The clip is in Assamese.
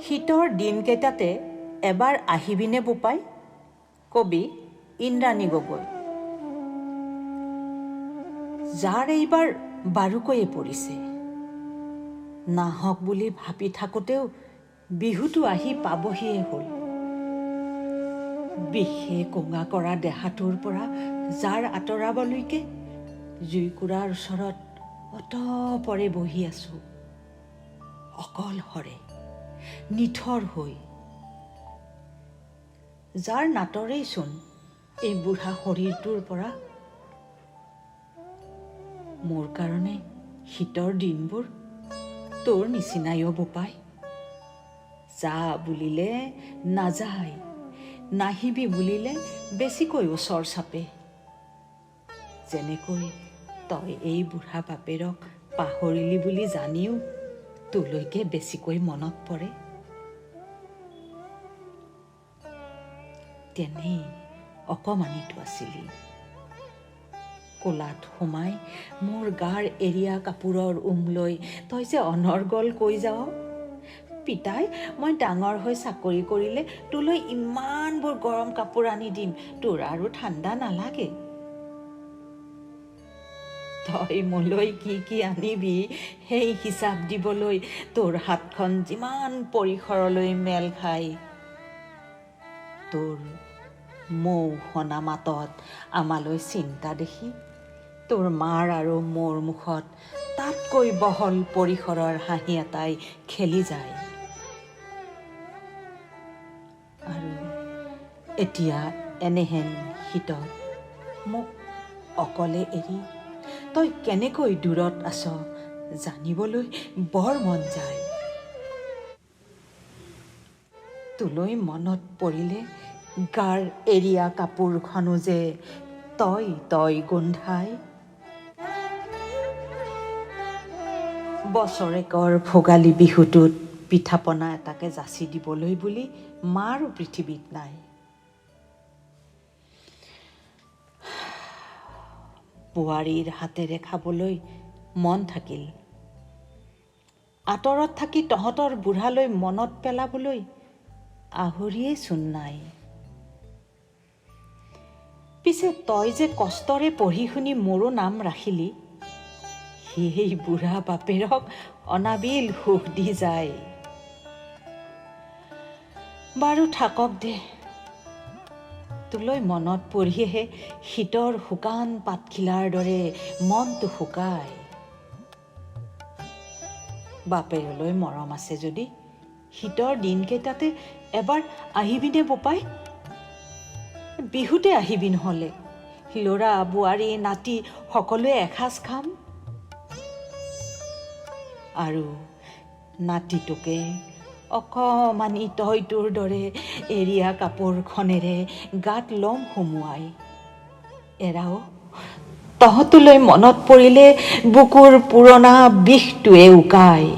শীতৰ দিনকেইটাতে এবাৰ আহিবিনে বোপাই? কবি ইন্দ্ৰাণী গগৈ। যাৰ এইবাৰ বাৰুকৈয়ে পৰিছে। নাহক বুলি ভাবি থাকোঁতেও বিহুটো আহি পাবহিয়ে হ'ল। বিষে কোঙা কৰা দেহাটোৰ পৰা যাৰ আঁতৰাবলৈকে জুইকুৰাৰ ওচৰত অতপৰে বহি আছোঁ, অকলশৰে, নিথৰ হৈ। যাৰ নাটৰেইচোন এই বুঢ়া শৰীৰটোৰ পৰা। মোৰ কাৰণে শীতৰ দিনবোৰ তোৰ নিচিনাই বোপাই। যা বুলিলে নাযায়, নাহিবি বুলিলে বেছিকৈ ওচৰ চাপে। যেনেকৈ তই এই বুঢ়া বাপেৰক পাহৰিলি বুলি জানিও তোলৈকে বেছিকৈ মনত পৰে। তেনেই অকমানিটো আছিলি। কোলাত সোমাই মোৰ গাৰ এৰীয়া কাপোৰৰ লৈ তই যে অনৰ্গল কৈ যাৱ, পিতাই মই ডাঙৰ হৈ চাকৰি কৰিলে তোলৈ ইমানবোৰ গৰম কাপোৰ আনি দিম, তোৰ আৰু ঠাণ্ডা নালাগে। তই মোলৈ কি কি আনিবি সেই হিচাপ দিবলৈ তোৰ হাতখন যিমান পৰিসৰলৈ মেল খায়। তোৰ মৌ সনা মাতত আমালৈ চিন্তা দেখি তোৰ মাৰ আৰু মোৰ মুখত তাতকৈ বহল পৰিসৰৰ হাঁহি এটাই খেলি যায়। আৰু এতিয়া এনেহেন শীতত মোক অকলে এৰি তই কেনেকৈ দূৰত আছ জানিবলৈ বৰ মন যায়। তোলৈ মনত পৰিলে গাৰ এৰীয়া কাপোৰখনো যে তই তই গোন্ধাই। বছৰেকৰ ভোগালী বিহুটোত পিঠা পনা এটাকে যাচি দিবলৈ বুলি মাৰো পৃথিৱীত নাই। বোৱাৰীৰ হাতেৰে খাবলৈ মন থাকিল, আঁতৰত থাকি তহঁতৰ বুঢ়ালৈ মনত পেলাবলৈ আহৰিয়েই চোন নাই। পিছে তই যে কষ্টৰে পঢ়ি শুনি মোৰো নাম ৰাখিলি, সেই বুঢ়া বাপেৰক অনাবিল সুখ দি যায়। বাৰু থাকক দে, তোলৈ মনত পৰিহে শীতৰ শুকান পাতখিলাৰ দৰে মনটো শুকায়। বাপেৰলৈ মৰম আছে যদি শীতৰ দিনকেইটাতে এবাৰ আহিবিনে বোপাই? বিহুতে আহিবি নহ'লে, ল'ৰা বোৱাৰী নাতি সকলোৱে এসাঁজ খাম। আৰু নাতিটোকে অকমানি তই তোৰ দৰে এৰীয়া কাপোৰখনেৰে গাত লম সুমুৱাই। এৰাও, তহঁতলৈ মনত পৰিলে বুকুৰ পুৰণা বিষটোৱে উকায়।